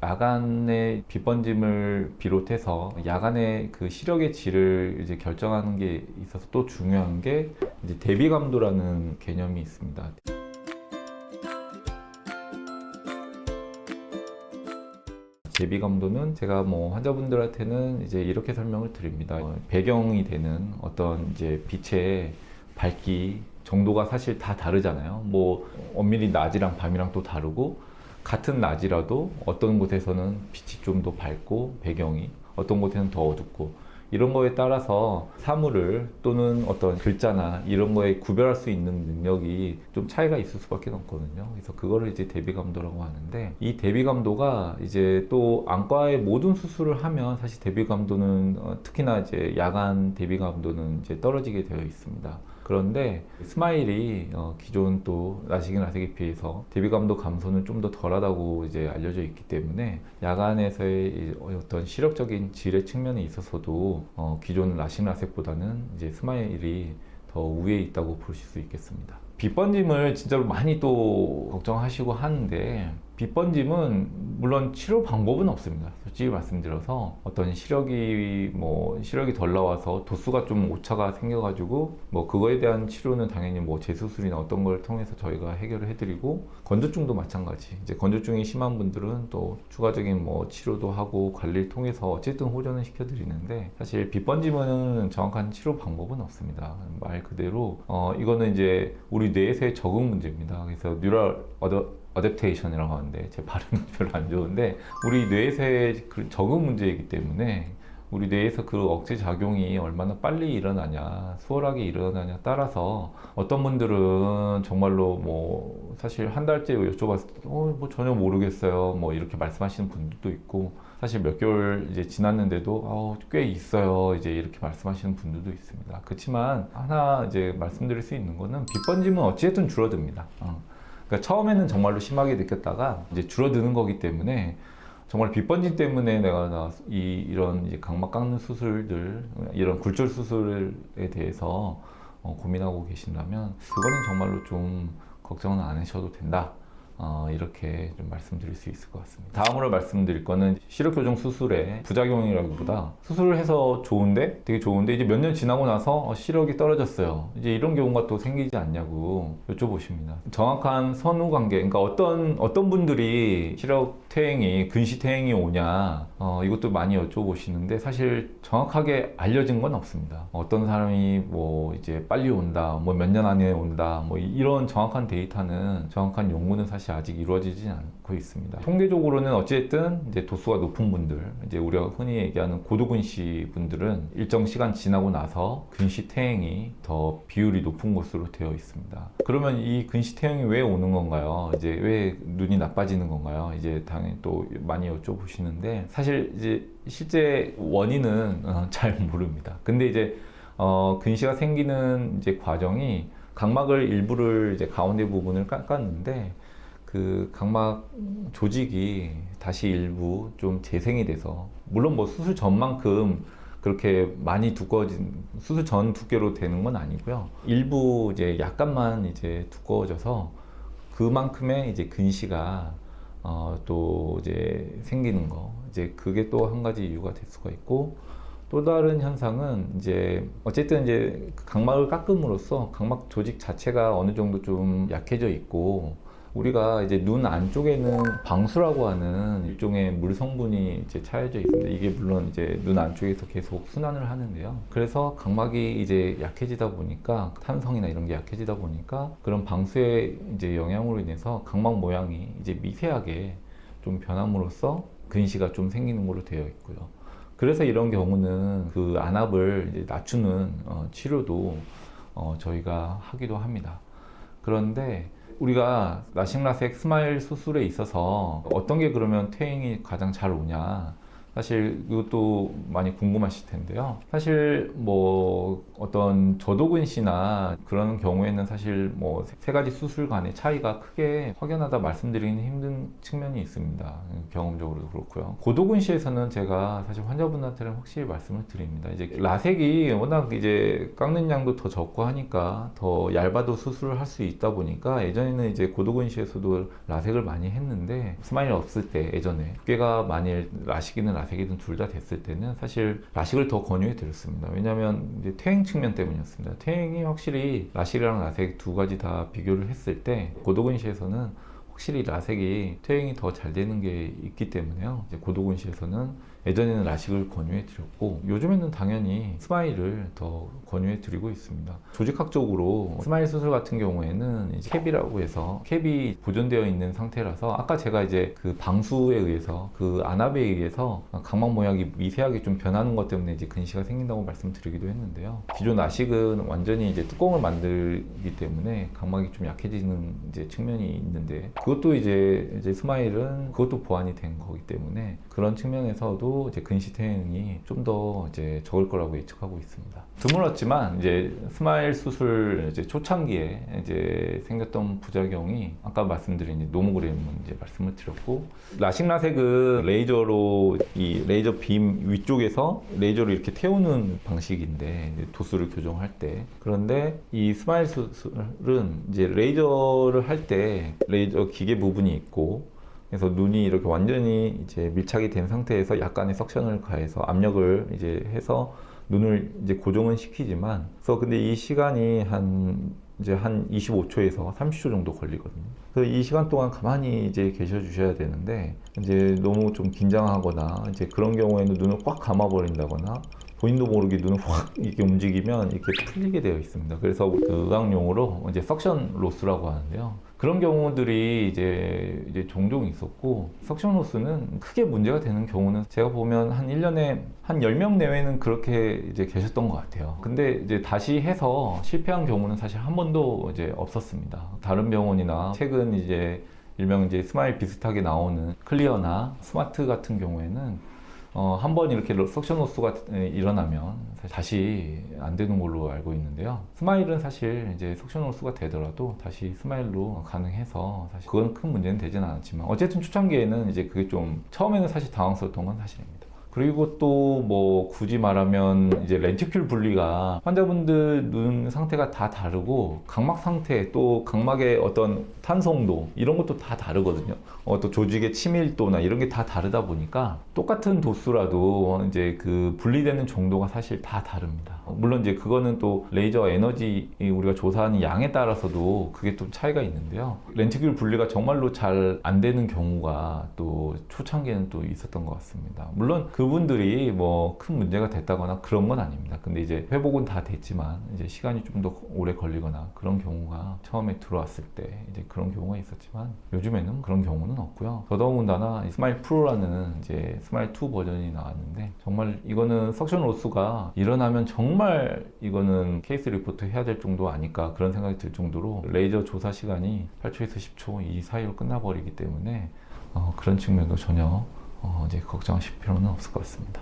야간의 빛번짐을 비롯해서 야간의 그 시력의 질을 이제 결정하는 게 있어서 또 중요한 게 이제 대비감도라는 개념이 있습니다. 대비감도는 제가 뭐 환자분들한테는 이제 이렇게 설명을 드립니다. 배경이 되는 어떤 이제 빛의 밝기 정도가 사실 다 다르잖아요. 뭐 엄밀히 낮이랑 밤이랑 또 다르고, 같은 낮이라도 어떤 곳에서는 빛이 좀 더 밝고 배경이, 어떤 곳에는 더 어둡고, 이런 거에 따라서 사물을 또는 어떤 글자나 이런 거에 구별할 수 있는 능력이 좀 차이가 있을 수밖에 없거든요. 그래서 그거를 이제 대비감도라고 하는데, 이 대비감도가 이제 또 안과의 모든 수술을 하면 사실 대비감도는 특히나 이제 야간 대비감도는 이제 떨어지게 되어 있습니다. 그런데 스마일이 기존 또 라식이라섹에 비해서 대비감도 감소는 좀 더 덜하다고 이제 알려져 있기 때문에 야간에서의 어떤 시력적인 질의 측면에 있어서도 기존 라식라섹보다는 이제 스마일이 더 우위에 있다고 보실 수 있겠습니다. 빛번짐을 진짜로 많이 또 걱정하시고 하는데, 빛번짐은 물론 치료 방법은 없습니다. 솔직히 말씀드려서 어떤 시력이 덜 나와서 도수가 좀 오차가 생겨가지고 뭐 그거에 대한 치료는 당연히 뭐 재수술이나 어떤 걸 통해서 저희가 해결을 해드리고, 건조증도 마찬가지. 이제 건조증이 심한 분들은 또 추가적인 뭐 치료도 하고 관리를 통해서 어쨌든 호전을 시켜드리는데, 사실 빛번짐은 정확한 치료 방법은 없습니다. 말 그대로 이거는 이제 우리 뇌에서의 적응 문제입니다. 그래서 뉴럴 어댑테이션이라고 하는데, 제 발음이 별로 안 좋은데, 우리 뇌에서의 그 적응 문제이기 때문에 우리 뇌에서 그 억제 작용이 얼마나 빨리 일어나냐, 수월하게 일어나냐에 따라서 어떤 분들은 정말로 뭐 사실 한 달째 여쭤봤을 때 뭐 전혀 모르겠어요 뭐 이렇게 말씀하시는 분들도 있고, 사실 몇 개월 이제 지났는데도 꽤 있어요 이제 이렇게 말씀하시는 분들도 있습니다. 그렇지만 하나 이제 말씀드릴 수 있는 거는, 빛번짐은 어찌됐든 줄어듭니다. 그러니까 처음에는 정말로 심하게 느꼈다가 이제 줄어드는 거기 때문에, 정말 빛번짐 때문에 내가 이런 이제 각막 깎는 수술들, 이런 굴절 수술에 대해서 고민하고 계신다면 그거는 정말로 좀 걱정은 안 하셔도 된다. 이렇게 좀 말씀드릴 수 있을 것 같습니다. 다음으로 말씀드릴 거는 시력 교정 수술의 부작용이라기보다, 수술을 해서 되게 좋은데 이제 몇 년 지나고 나서 시력이 떨어졌어요. 이제 이런 경우가 또 생기지 않냐고 여쭤보십니다. 정확한 선후 관계, 그러니까 어떤 분들이 시력 퇴행이, 근시 퇴행이 오냐, 이것도 많이 여쭤보시는데, 사실 정확하게 알려진 건 없습니다. 어떤 사람이 뭐 이제 빨리 온다, 뭐 몇 년 안에 온다, 뭐 이런 정확한 데이터는, 정확한 연구는 사실 아직 이루어지지 않고 있습니다. 통계적으로는 어쨌든 이제 도수가 높은 분들, 이제 우리가 흔히 얘기하는 고도근시 분들은 일정 시간 지나고 나서 근시 퇴행이 더 비율이 높은 것으로 되어 있습니다. 그러면 이 근시 퇴행이 왜 오는 건가요? 이제 왜 눈이 나빠지는 건가요? 이제 당연히 또 많이 여쭤보시는데, 사실 이제 실제 원인은 잘 모릅니다. 근데 이제 근시가 생기는 이제 과정이, 각막을 일부를 이제 가운데 부분을 깎았는데 그 각막 조직이 다시 일부 좀 재생이 돼서, 물론 뭐 수술 전만큼 그렇게 많이 두꺼워진, 수술 전 두께로 되는 건 아니고요. 일부 이제 약간만 이제 두꺼워져서 그만큼의 이제 근시가 또 이제 생기는 거, 이제 그게 또 한 가지 이유가 될 수가 있고, 또 다른 현상은 이제 어쨌든 이제 각막을 깎음으로써 각막 조직 자체가 어느 정도 좀 약해져 있고, 우리가 이제 눈 안쪽에는 방수라고 하는 일종의 물 성분이 이제 차여져 있습니다. 이게 물론 이제 눈 안쪽에서 계속 순환을 하는데요. 그래서 각막이 이제 약해지다 보니까, 탄성이나 이런 게 약해지다 보니까 그런 방수의 이제 영향으로 인해서 각막 모양이 이제 미세하게 좀 변함으로써 근시가 좀 생기는 걸로 되어 있고요. 그래서 이런 경우는 그 안압을 이제 낮추는 치료도 저희가 하기도 합니다. 그런데 우리가 라식라섹 스마일 수술에 있어서 어떤 게 그러면 퇴행이 가장 잘 오냐, 사실 이것도 많이 궁금하실 텐데요. 사실 뭐 어떤 저도근 씨나 그런 경우에는 사실 뭐 세 가지 수술 간의 차이가 크게 확연하다 말씀드리기는 힘든 측면이 있습니다. 경험적으로도 그렇고요. 고도근 씨에서는 제가 사실 환자분한테는 확실히 말씀을 드립니다. 이제 라섹이 워낙 이제 깎는 양도 더 적고 하니까 더 얇아도 수술을 할 수 있다 보니까 예전에는 이제 고도근 씨에서도 라섹을 많이 했는데 스마일 없을 때 예전에 두께가 만일 라식이든 라섹이든 둘 다 됐을 때는 사실 라식을 더 권유해 드렸습니다. 왜냐하면 이제 퇴행 측면 때문이었습니다. 퇴행이 확실히 라식이랑 라섹 두 가지 다 비교를 했을 때 고도근 씨에서는 확실히 라섹이 퇴행이 더 잘 되는 게 있기 때문에요. 이제 고도근 씨에서는 예전에는 라식을 권유해 드렸고 요즘에는 당연히 스마일을 더 권유해 드리고 있습니다. 조직학적으로 스마일 수술 같은 경우에는 이제 캡이라고 해서 캡이 보존되어 있는 상태라서 아까 제가 이제 그 방수에 의해서 그 안압에 의해서 각막 모양이 미세하게 좀 변하는 것 때문에 이제 근시가 생긴다고 말씀드리기도 했는데요. 기존 라식은 완전히 이제 뚜껑을 만들기 때문에 각막이 좀 약해지는 이제 측면이 있는데 그것도 이제 스마일은 그것도 보완이 된 거기 때문에 그런 측면에서도 이제 근시 퇴행이 좀 더 이제 적을 거라고 예측하고 있습니다. 드물었지만 이제 스마일 수술 이제 초창기에 이제 생겼던 부작용이 아까 말씀드린 이제 노모그램 이제 말씀을 드렸고 라식 라섹은 레이저로 이 레이저 빔 위쪽에서 레이저로 이렇게 태우는 방식인데 이제 도수를 교정할 때 그런데 이 스마일 수술은 이제 레이저를 할 때 레이저 기계 부분이 있고 그래서 눈이 이렇게 완전히 이제 밀착이 된 상태에서 약간의 석션을 가해서 압력을 이제 해서 눈을 이제 고정은 시키지만 그래서 근데 이 시간이 한 25초에서 30초 정도 걸리거든요. 그래서 이 시간 동안 가만히 이제 계셔 주셔야 되는데 이제 너무 좀 긴장하거나 이제 그런 경우에는 눈을 꽉 감아 버린다거나 본인도 모르게 눈을 확 이렇게 움직이면 이렇게 풀리게 되어 있습니다. 그래서 그 의학 용어로 이제 석션 로스라고 하는데요. 그런 경우들이 이제 종종 있었고 석션 로스는 크게 문제가 되는 경우는 제가 보면 한 1년에 한 10명 내외는 그렇게 이제 계셨던 것 같아요. 근데 이제 다시 해서 실패한 경우는 사실 한 번도 이제 없었습니다. 다른 병원이나 최근 이제 일명 이제 스마일 비슷하게 나오는 클리어나 스마트 같은 경우에는 한 번 이렇게 석션 로스가 일어나면 다시 안 되는 걸로 알고 있는데요. 스마일은 사실 이제 석션 로스가 되더라도 다시 스마일로 가능해서 사실 그건 큰 문제는 되진 않았지만 어쨌든 초창기에는 이제 그게 좀 처음에는 사실 당황스러웠던 건 사실입니다. 그리고 또 뭐 굳이 말하면 이제 렌티큘 분리가 환자분들 눈 상태가 다 다르고 각막 상태 또 각막의 어떤 탄성도 이런 것도 다 다르거든요. 또 조직의 치밀도나 이런 게 다 다르다 보니까 똑같은 도수라도 이제 그 분리되는 정도가 사실 다 다릅니다. 물론 이제 그거는 또 레이저 에너지 우리가 조사하는 양에 따라서도 그게 좀 차이가 있는데요. 렌티큘 분리가 정말로 잘 안 되는 경우가 또 초창기에는 또 있었던 것 같습니다. 물론 그분들이 뭐 큰 문제가 됐다거나 그런 건 아닙니다. 근데 이제 회복은 다 됐지만 이제 시간이 좀 더 오래 걸리거나 그런 경우가 처음에 들어왔을 때 이제 그런 경우가 있었지만 요즘에는 그런 경우는 없고요. 더더군다나 스마일 프로라는 이제 스마일 2 버전이 나왔는데 정말 이거는 석션 로스가 일어나면 정말 이거는 케이스 리포트 해야 될 정도 아닐까 그런 생각이 들 정도로 레이저 조사 시간이 8초에서 10초 이 사이로 끝나버리기 때문에 그런 측면도 전혀 이제 걱정하실 필요는 없을 것 같습니다.